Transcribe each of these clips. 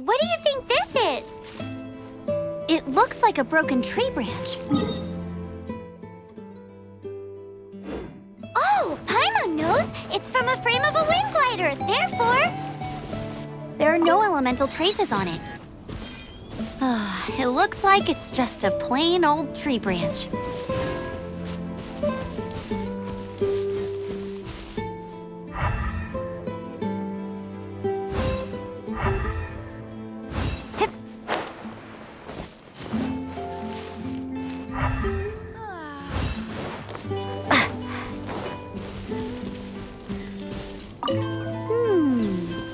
what do you think this is? It looks like a broken tree branch. Oh, Paimon knows! It's from a frame of a wind glider, therefore... There are no elemental traces on it. It looks like it's just a plain old tree branch.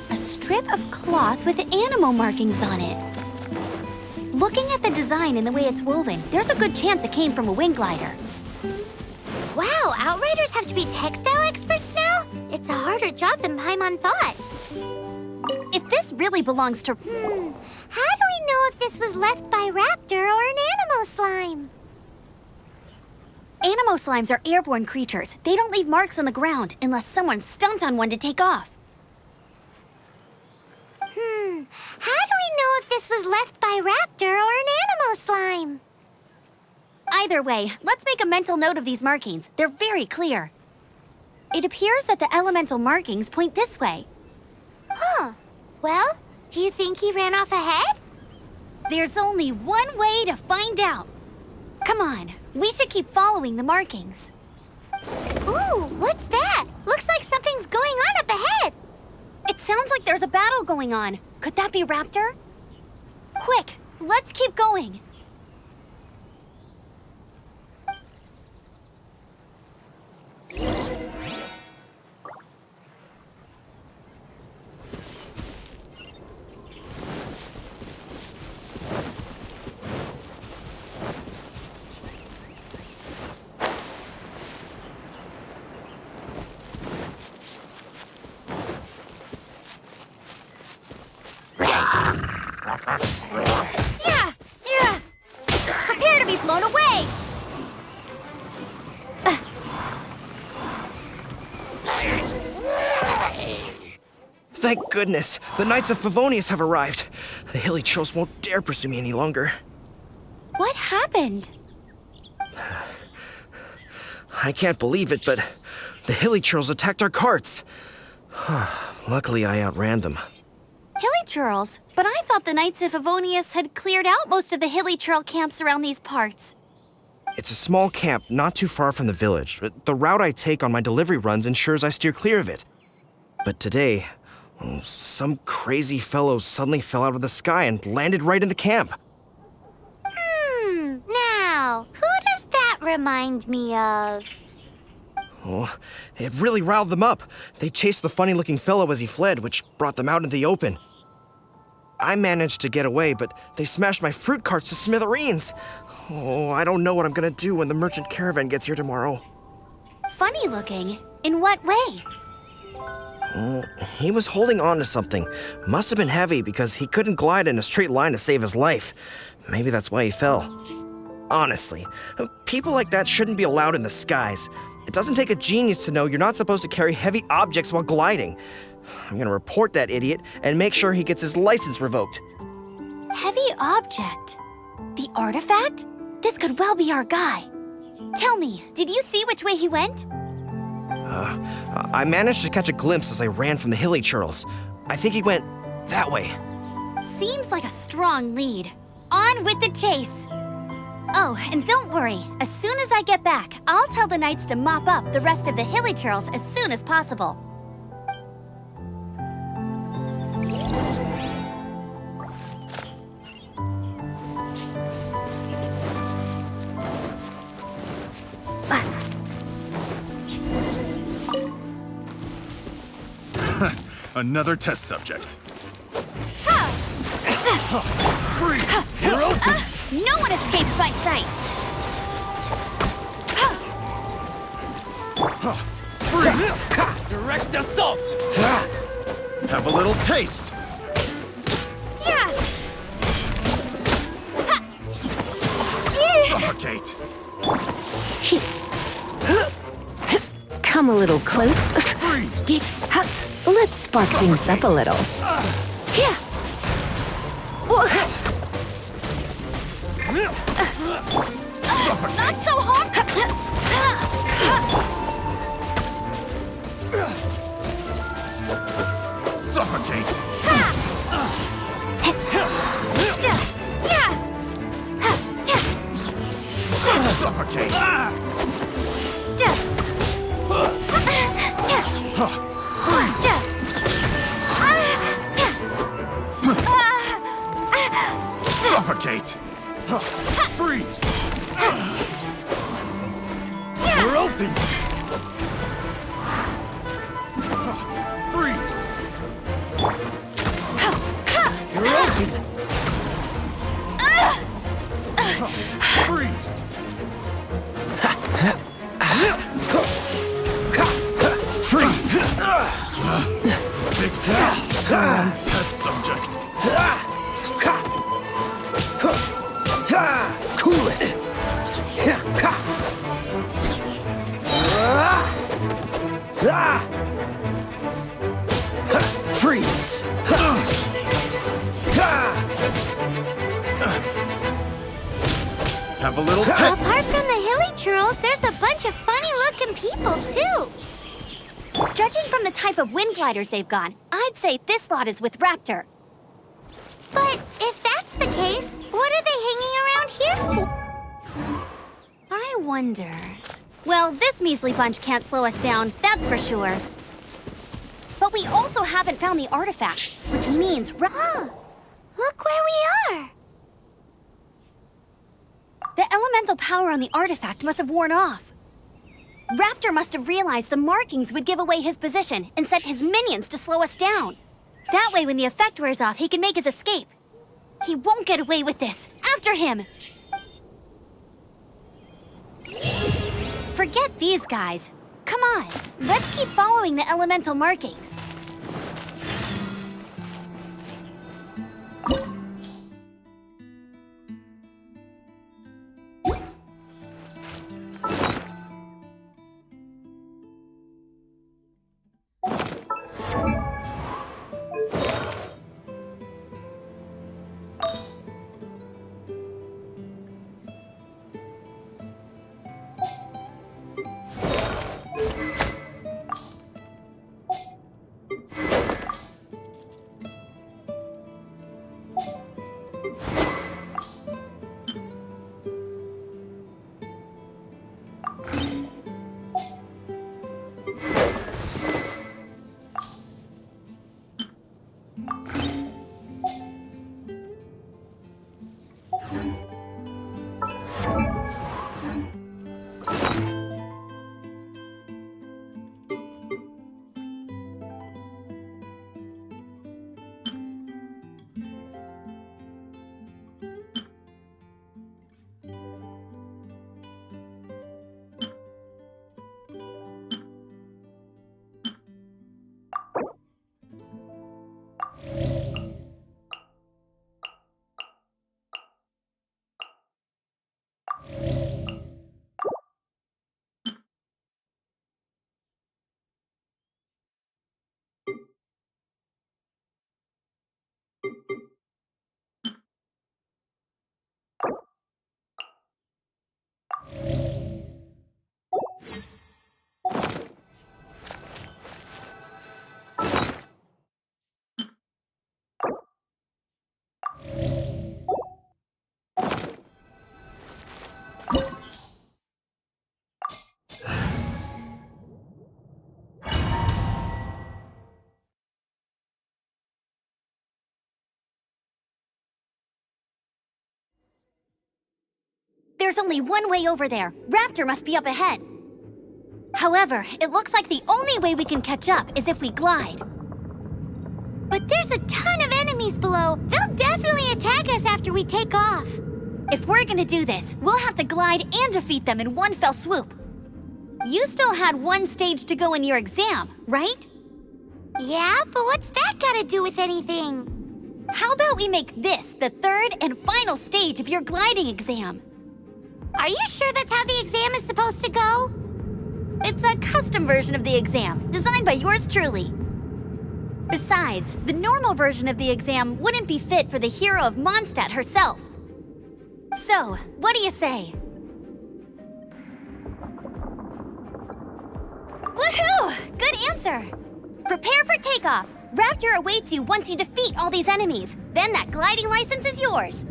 A strip of cloth with animal markings on it. Looking at the design and the way it's woven, there's a good chance it came from a wind glider. Wow, Outriders have to be textile experts now? It's a harder job than Paimon thought. If this really belongs to... How do we know if this was left by Raptor or an Animo slime? Animo slimes are airborne creatures. They don't leave marks on the ground unless someone stomped on one to take off. How do we know if this was left by Raptor or an Animo slime? Either way, let's make a mental note of these markings. They're very clear. It appears that the elemental markings point this way. Huh. Well, do you think he ran off ahead? There's only one way to find out. Come on, we should keep following the markings. Ooh, what's that? Looks like something's going on up ahead. It sounds like there's a battle going on. Could that be Raptor? Quick, let's keep going. Prepare to be blown away! Thank goodness! The Knights of Favonius have arrived. The hilly trolls won't dare pursue me any longer. What happened? I can't believe it, but the hilly trolls attacked our carts. Luckily, I outran them. Hilly churls? But I thought the Knights of Favonius had cleared out most of the hilly churl camps around these parts. It's a small camp not too far from the village. The route I take on my delivery runs ensures I steer clear of it. But today, some crazy fellow suddenly fell out of the sky and landed right in the camp. Now, who does that remind me of? Oh, it really riled them up. They chased the funny-looking fellow as he fled, which brought them out into the open. I managed to get away, but they smashed my fruit carts to smithereens. Oh, I don't know what I'm gonna do when the merchant caravan gets here tomorrow. Funny looking? In what way? He was holding on to something. Must have been heavy because he couldn't glide in a straight line to save his life. Maybe that's why he fell. Honestly, people like that shouldn't be allowed in the skies. It doesn't take a genius to know you're not supposed to carry heavy objects while gliding. I'm gonna report that idiot and make sure he gets his license revoked. Heavy object? The artifact? This could well be our guy. Tell me, did you see which way he went? I managed to catch a glimpse as I ran from the hilly churls. I think he went that way. Seems like a strong lead. On with the chase. Oh, and don't worry. As soon as I get back, I'll tell the Knights to mop up the rest of the hilly churls as soon as possible. Another test subject. Freeze! You're open! No one escapes my sight! Freeze! Direct assault! Have a little taste! Suffocate! Come a little close. Freeze! Let's spark things up a little. Not so hard! Suffocate! Suffocate! Suffocate! Freeze! You're open! Freeze! You're open! Freeze! Freeze! Big cat! Test subject! Cool it! Freeze! Have a little taste! Apart from the hilly churls, there's a bunch of funny-looking people, too. Judging from the type of wind gliders they've got, I'd say this lot is with Raptor. But if that's the case, what are they hanging around here for? I wonder... Well, this measly bunch can't slow us down, that's for sure. But we also haven't found the artifact, which means... Oh, look where we are. The elemental power on the artifact must have worn off. Raptor must have realized the markings would give away his position and sent his minions to slow us down. That way, when the effect wears off, he can make his escape. He won't get away with this. After him! Forget these guys. Come on, let's keep following the elemental markings. There's only one way over there. Raptor must be up ahead. However, it looks like the only way we can catch up is if we glide. But there's a ton of enemies below. They'll definitely attack us after we take off. If we're gonna do this, we'll have to glide and defeat them in one fell swoop. You still had one stage to go in your exam, right? Yeah, but what's that gotta do with anything? How about we make this the third and final stage of your gliding exam? Are you sure that's how the exam is supposed to go? It's a custom version of the exam, designed by yours truly. Besides, the normal version of the exam wouldn't be fit for the hero of Mondstadt herself. So, what do you say? Woohoo! Good answer! Prepare for takeoff! Raptor awaits you once you defeat all these enemies. Then that gliding license is yours.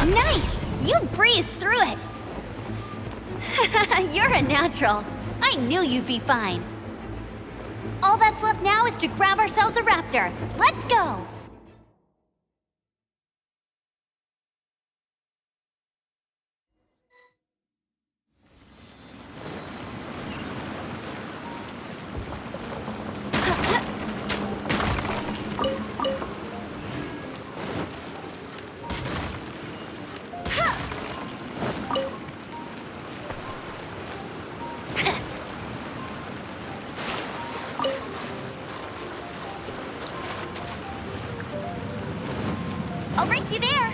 Nice! You breezed through it! You're a natural. I knew you'd be fine. All that's left now is to grab ourselves a raptor. Let's go! I'll race you there!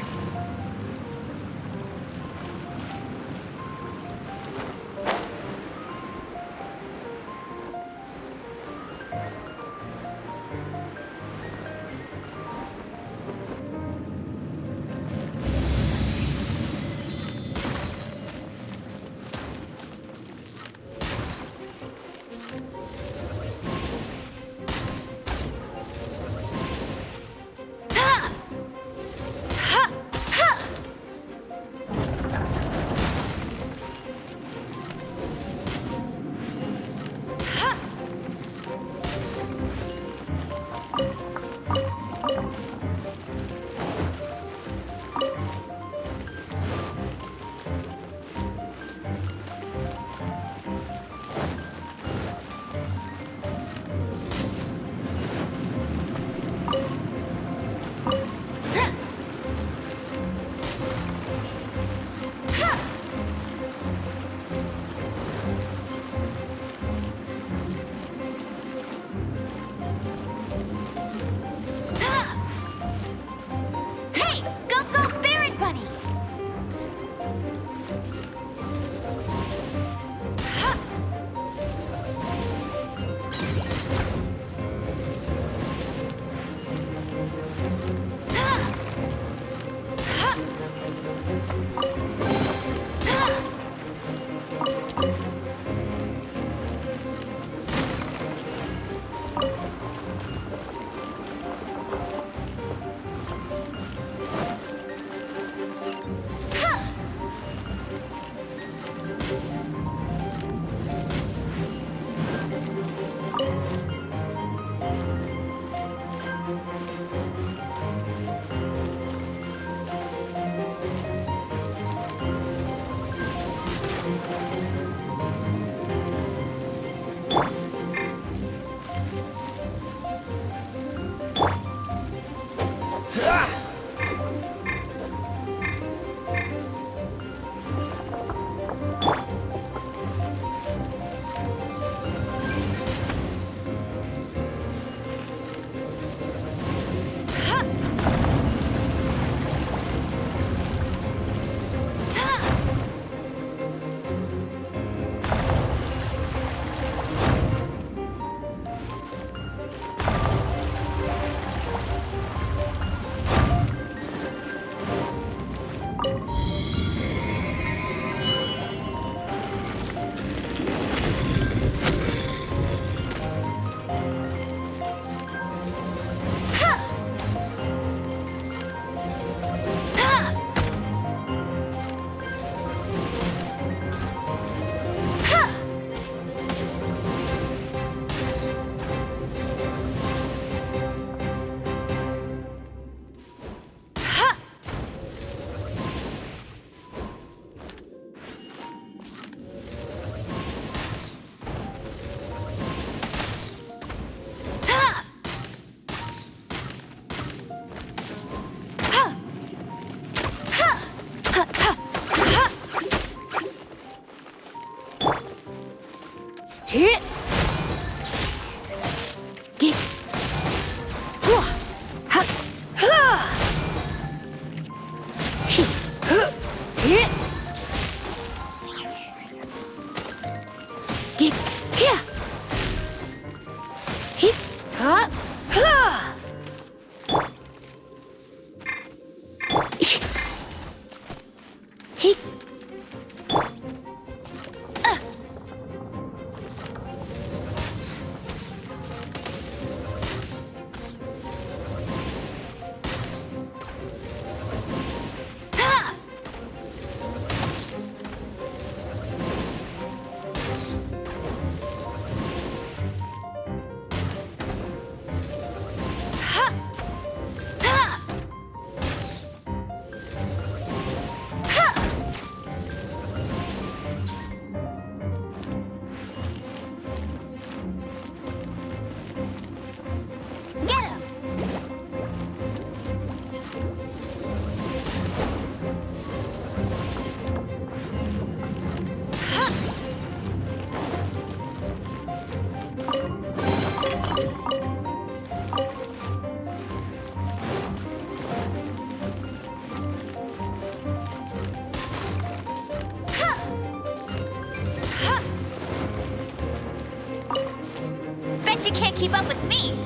Bet you can't keep up with me.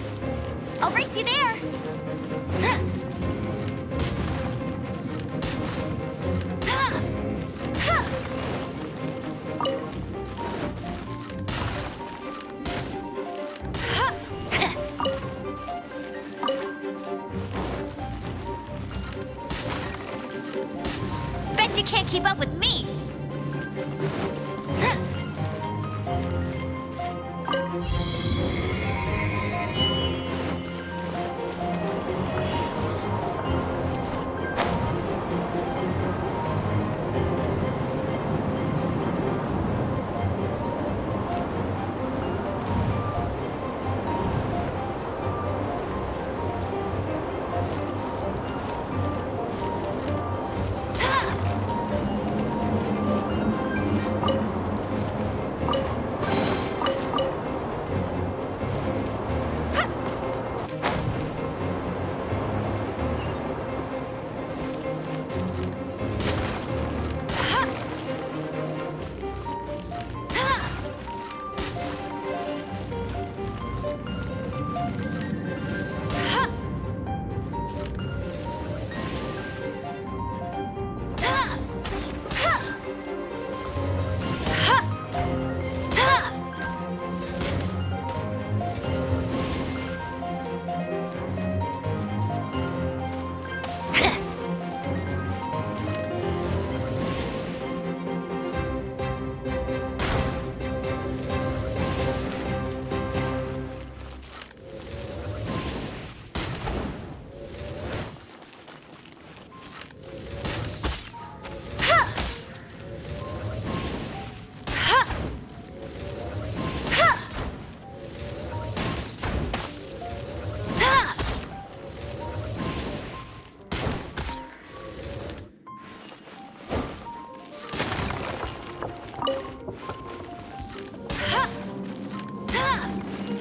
I'll race you there. Bet you can't keep up with me.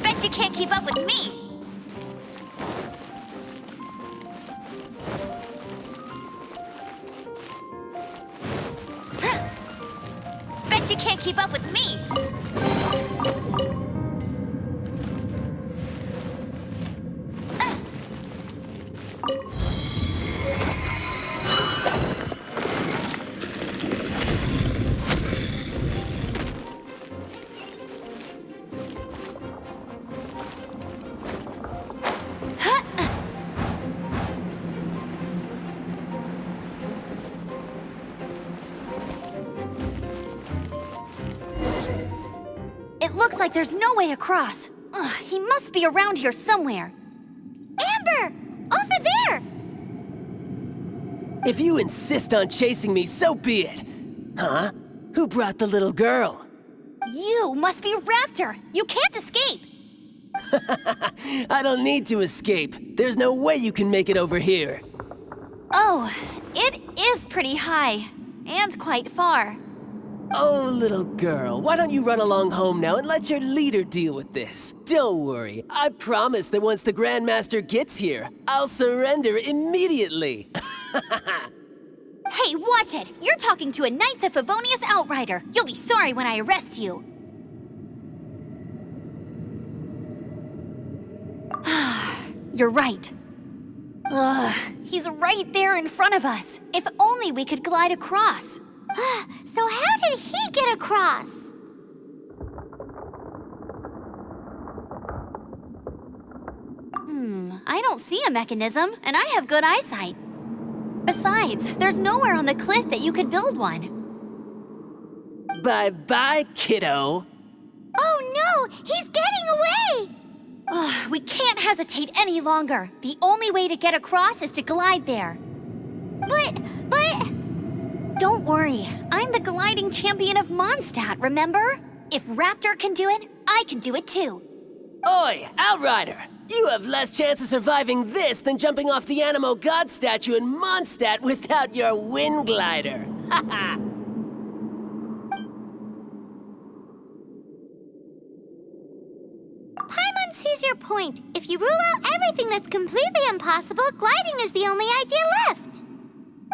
Bet you can't keep up with me. Bet you can't keep up with me. It looks like there's no way across. Ugh, he must be around here somewhere. Amber! Over there! If you insist on chasing me, so be it. Huh? Who brought the little girl? You must be Raptor. You can't escape. I don't need to escape. There's no way you can make it over here. Oh, it is pretty high. And quite far. Oh, little girl, why don't you run along home now and let your leader deal with this? Don't worry, I promise that once the Grandmaster gets here, I'll surrender immediately. Hey, watch it! You're talking to a Knights of Favonius Outrider. You'll be sorry when I arrest you. You're right. Ugh, he's right there in front of us. If only we could glide across. So how did he get across? I don't see a mechanism, and I have good eyesight. Besides, there's nowhere on the cliff that you could build one. Bye-bye, kiddo. Oh no! He's getting away! Ugh, we can't hesitate any longer. The only way to get across is to glide there. But... Don't worry, I'm the gliding champion of Mondstadt, remember? If Raptor can do it, I can do it too. Oi, Outrider! You have less chance of surviving this than jumping off the Animo God statue in Mondstadt without your wind glider. Haha! Paimon sees your point. If you rule out everything that's completely impossible, gliding is the only idea left.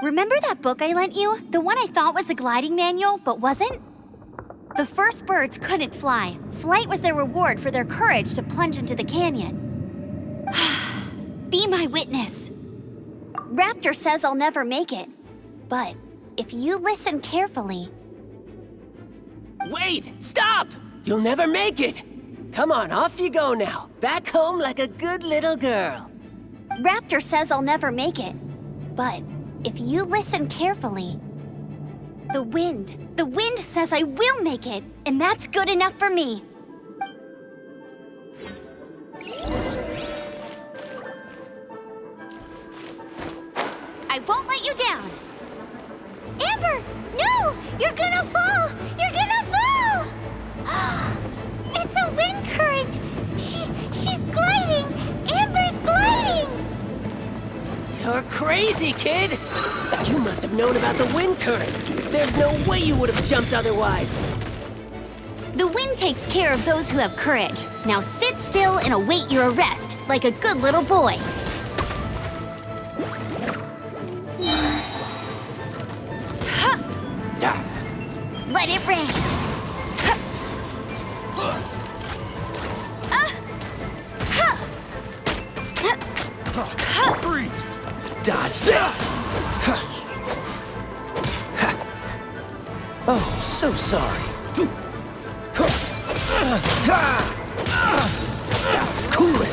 Remember that book I lent you? The one I thought was the gliding manual, but wasn't? The first birds couldn't fly. Flight was their reward for their courage to plunge into the canyon. Be my witness. Raptor says I'll never make it. But if you listen carefully... Wait! Stop! You'll never make it! Come on, off you go now. Back home like a good little girl. Raptor says I'll never make it. But if you listen carefully... The wind says I will make it, and that's good enough for me. I won't let you down. Amber, no! You're gonna fall! You're gonna fall! It's a wind current! She's gliding! Amber's gliding! You're crazy, kid! You must have known about the wind current. There's no way you would have jumped otherwise. The wind takes care of those who have courage. Now sit still and await your arrest, like a good little boy. Let it rain. Freeze! Dodge this! Oh, so sorry. Cool it!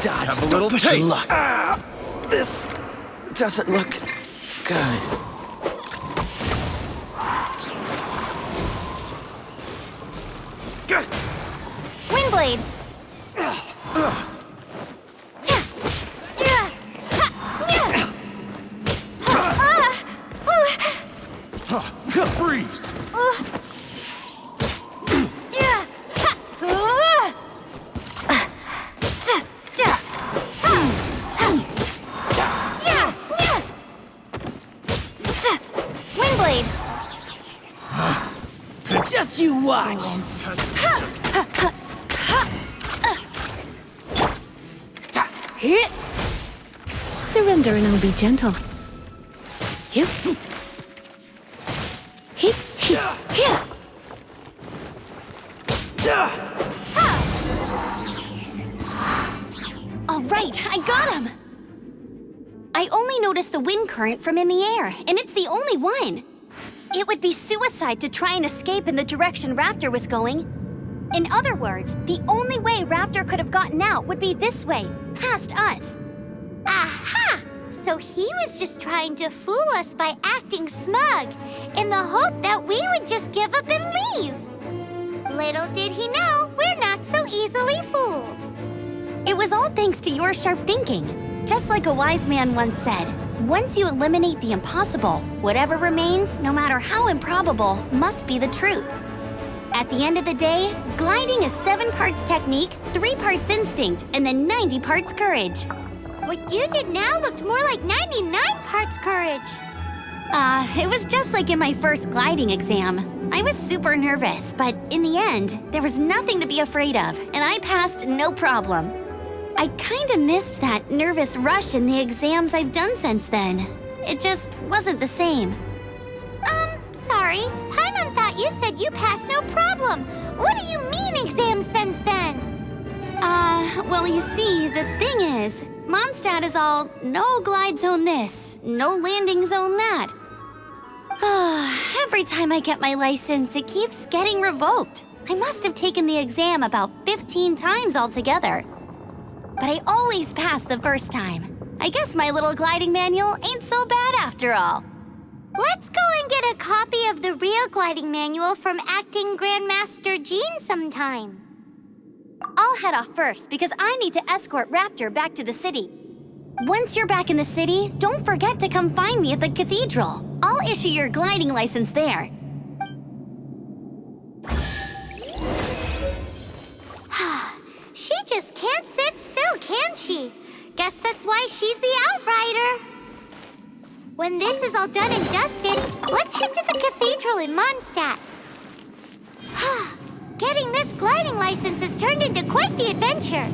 Dodge Have a the little push taste. luck. This doesn't look good. Windblade. Freeze! Windblade. Just you watch. Surrender and I'll be gentle. Yep. Hip, hip, here. All right, I got him. I only noticed the wind current from in the air, and it's the only one. It would be suicide to try and escape in the direction Raptor was going. In other words, the only way Raptor could have gotten out would be this way, past us. Aha! So he was just trying to fool us by acting smug, in the hope that we would just give up and leave. Little did he know, we're not so easily fooled. It was all thanks to your sharp thinking. Just like a wise man once said, once you eliminate the impossible, whatever remains, no matter how improbable, must be the truth. At the end of the day, gliding is 7 parts technique, 3 parts instinct, and then 90 parts courage. What you did now looked more like 99 parts courage. It was just like in my first gliding exam. I was super nervous, but in the end, there was nothing to be afraid of, and I passed no problem. I kinda missed that nervous rush in the exams I've done since then. It just wasn't the same. Sorry. Paimon thought you said you passed no problem. What do you mean exams since then? Well, you see, the thing is, Mondstadt is all, no glide zone this, no landing zone that. Every time I get my license, it keeps getting revoked. I must have taken the exam about 15 times altogether. But I always pass the first time. I guess my little gliding manual ain't so bad after all. Let's go and get a copy of the real gliding manual from Acting Grandmaster Jean sometime. I'll head off first because I need to escort Raptor back to the city. Once you're back in the city, don't forget to come find me at the Cathedral. I'll issue your gliding license there. She just can't sit still, can she? Guess that's why she's the Outrider. When this is all done and dusted, let's head to the Cathedral in Mondstadt. Getting this gliding license has turned into quite the adventure.